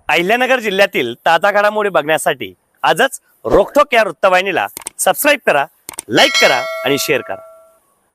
अहिल्यानगर जिल्ह्यातील ताजा घडामोडी बघण्यासाठी आजच रोखोक या वृत्तवाहिनीला सबस्क्राईब करा, लाईक करा आणि शेअर करा।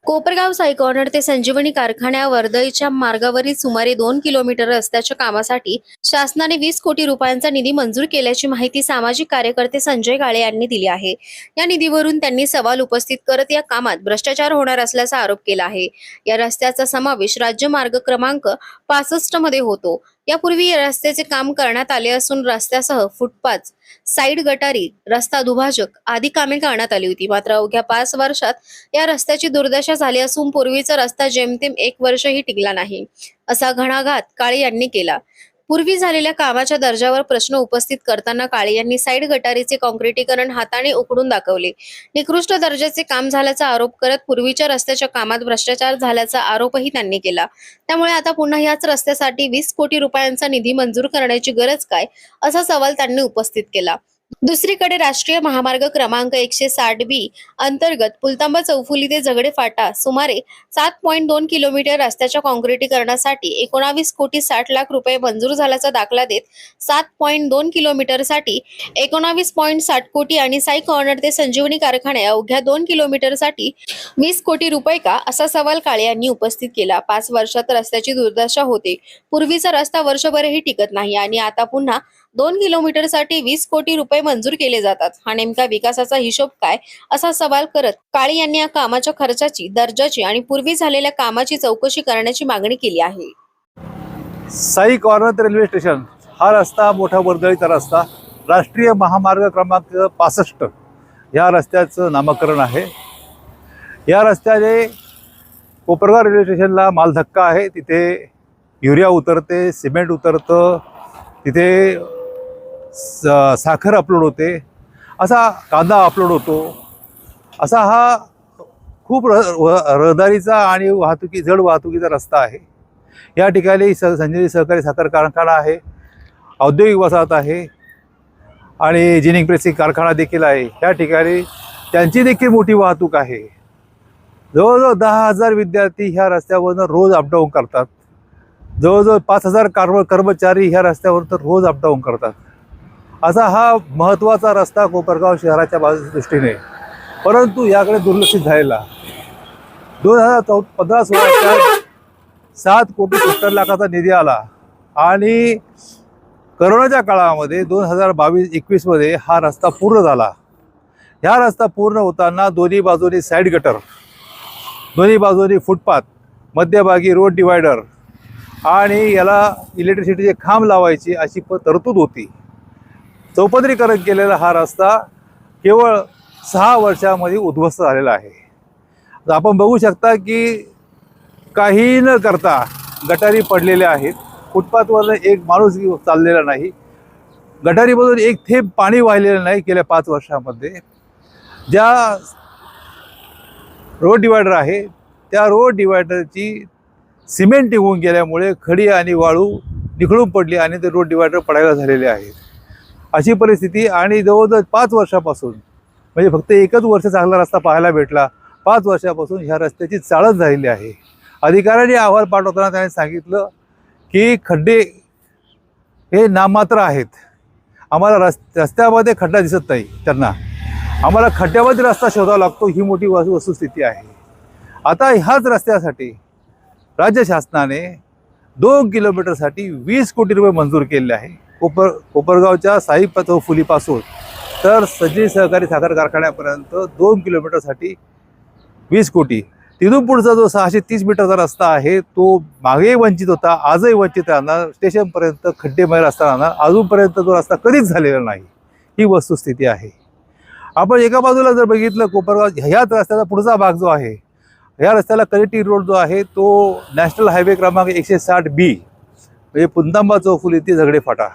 कोपरगाव सायकॉर्नर ते संजीवनी कारखान्या वर्दळीच्या मार्गावरील सुमारे 2 किलोमीटर रस्त्याच्या कामासाठी शासनाने 20 कोटी रुपयांचा निधी मंजूर केल्याची माहिती सामाजिक कार्यकर्ते संजय काळे यांनी दिली आहे। या निधीवरून त्यांनी सवाल उपस्थित करत या कामात भ्रष्टाचार होणार असल्याचा आरोप केला आहे। या रस्त्याचा समावेश राज्य मार्ग क्रमांक 65 मध्ये होतो। यापूर्वी या रस्त्याचे काम करण्यात आले असून रस्त्यासह फुटपाथ, साईड गटारी, रस्ता दुभाजक आदी कामे करण्यात आली होती। मात्र अवघ्या 5 वर्षात या रस्त्याची दुर्दशा झाली असून पूर्वीचा रस्ता जेमतेम 1 वर्षही टिकला नाही, असा घणाघात काळे यांनी केला। पूर्वी झालेल्या कामाच्या दर्जावर प्रश्न उपस्थित करताना काळे यांनी साईड गटारीचे काँक्रिटीकरण हाताने उकडून दाखवले। निकृष्ट दर्जाचे काम झाल्याचा आरोप करत पूर्वीच्या रस्त्याच्या कामात भ्रष्टाचार झाल्याचा आरोपही त्यांनी केला। त्यामुळे आता पुन्हा याच रस्त्यासाठी 20 कोटी रुपयांचा निधी मंजूर करण्याची गरज काय, असा सवाल त्यांनी उपस्थित केला। दुसरीकडे राष्ट्रीय महामार्ग क्रमांक 160B अंतर्गत पुलतांबा चौफुली ते झगडे फाटा सुमारे 7.2 किलोमीटर रस्त्याच्या काँक्रिटीकरणासाठी 19 कोटी 60 लाख रुपये मंजूर झाल्याचा दाखला देत 7.2 किलोमीटरसाठी 19.60 कोटी आणि साई कॉर्नर ते संजीवनी कारखाने अवघ्या 2 किलोमीटरसाठी 20 कोटी रुपये का, असा सवाल काळे यांनी उपस्थित केला। 5 वर्षात रस्त्याची दुर्दशा होते। पूर्वीचा रस्ता वर्षभरही टिकत नाही आणि आता पुन्हा 2 किलोमीटरसाठी 20 कोटी रुपये मंजूर केले जातात। हा नेमका विकासाचा हिशोब काय, असा सवाल करत काळे यांनी या कामाच्या खर्चाची, दर्जाची आणि पूर्वी झालेल्या कामाची चौकशी करण्याची मागणी केली आहे। साई कॉर्नर रेल्वे स्टेशन हा रस्ता मोठा वर्दळीचा रस्ता, राष्ट्रीय महामार्ग क्रमांक 65 या रस्त्याचं नामकरण आहे। या रस्त्याने कोपरगाव रेल्वे स्टेशनला मालधक्का आहे। तिथे युरिया उतरते, सिमेंट उतरतं, तिथे साखर अपलोड होते, असा कांदा अपलोड होतो, असा हा खूप रहदारीचा आणि जड वाहतुकीचा रस्ता आहे। या ठिकाणी संजीवनी सहकारी साखर कारखाना आहे, औद्योगिक वसाहत आहे आणि जिनिंग प्रेसिंग कारखाना देखील आहे। या ठिकाणी त्यांची देखील मोठी वाहतूक आहे। जवळजवळ 10,000 विद्यार्थी ह्या रस्त्यावरून रोज अपडाऊन करतात। जवळजवळ 5,000 कर्मचारी ह्या रस्त्यावर तर रोज अपडाऊन करतात। असा हा महत्त्वाचा रस्ता कोपरगाव शहराच्या दृष्टीने, परंतु याकडे दुर्लक्षित झालेला। 2015-16च्या 7 कोटी 70 लाखाचा निधी आला आणि करोनाच्या काळामध्ये 2022-21 मध्ये हा रस्ता पूर्ण झाला। ह्या रस्ता पूर्ण होताना दोन्ही बाजूनी साईड गटर, दोन्ही बाजूनी फुटपाथ, मध्यभागी रोड डिवायडर आणि याला इलेक्ट्रिसिटीचे खांब लावायची अशी तरतूद होती। चौपदरीकरण केलेला हा रस्ता केवळ 6 वर्षामध्ये उद्ध्वस्त झालेला आहे। आपण बघू शकता की काही न करता गटारी पडलेल्या आहेत। फुटपाथवर एक माणूस चाललेला नाही, गटारीमधून एक थेंब पाणी वाहिलेलं नाही गेल्या 5 वर्षामध्ये। ज्या रोड डिवायडर आहे त्या रोड डिवायडरची सिमेंट निघून गेल्यामुळे खडी आणि वाळू निखळून पडली आणि ते रोड डिवायडर पडायला झालेले आहेत। अशी परिस्थिती आणि जवळजवळ 5 वर्षापासून, म्हणजे फक्त एकच वर्ष चांगला रस्ता पाहायला भेटला, 5 वर्षापासून ह्या रस्त्याची चाळण झालेली आहे। अधिकाऱ्यांनी अहवाल पाठवताना त्यांनी सांगितलं की खड्डे हे नाममात्र आहेत, आम्हाला रस्त्यामध्ये खड्डा दिसत नाही, त्यांना आम्हाला खड्ड्यामध्ये रस्ता शोधावा लागतो, ही मोठी वस्तुस्थिती आहे। आता ह्याच रस्त्यासाठी राज्य शासनाने 2 किलोमीटरसाठी 20 कोटी रुपये मंजूर केले आहे। कोपरगावच्या साई चौफुलीपासून तर संजीवनी सहकारी साखर कारखान्यापर्यंत 2 किलोमीटरसाठी 20 कोटी। तिथून पुढचा जो 630 मीटरचा रस्ता आहे तो मागेही वंचित होता, आजही वंचित राहणार, स्टेशनपर्यंत खड्डेमय रस्ता राहणार, अजूनपर्यंत तो रस्ता कधीच झालेला नाही, ही वस्तुस्थिती आहे। आपण एका बाजूला जर बघितलं कोपरगाव ह्याच रस्त्याचा पुढचा भाग जो आहे, या रस्त्याला कनेक्टिव्ह रोड जो आहे तो नॅशनल हायवे क्रमांक 160B म्हणजे पुलतांबा चौफुली ते झगडे फाटा,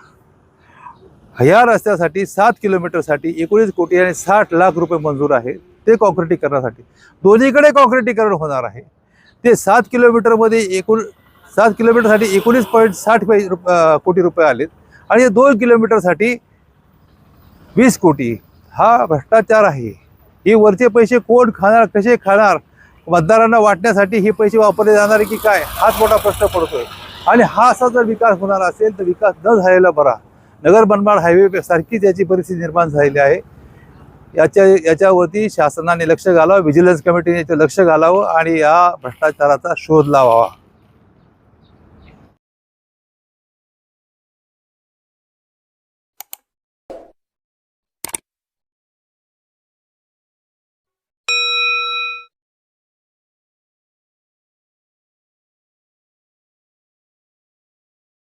ह्या रस्त्यासाठी 7 किलोमीटरसाठी 19 कोटी आणि 60 लाख रुपये मंजूर आहेत। ते काँक्रिटीकरणासाठी दोन्हीकडे काँक्रिटीकरण होणार आहे। ते 7 किलोमीटरमध्ये 7 किलोमीटरसाठी 19.60 कोटी रुपये आलेत आणि 2 किलोमीटरसाठी 20 कोटी। हा भ्रष्टाचार आहे। हे वरचे पैसे कोण खाणार, कसे खाणार, मतदारांना वाटण्यासाठी हे पैसे वापरले जाणार की काय, हाच मोठा प्रश्न पडतोय। आणि हा असा जर विकास होणार असेल तर विकास न झालेला बरा। नगर मनमाड हायवे सारखीच याची परिस्थिती निर्माण झालेली आहे. याच्यावरती शासनाने लक्ष घालावं, व्हिजिलन्स कमिटीने याचं लक्ष घालावं आणि या भ्रष्टाचाराचा शोध लावावा.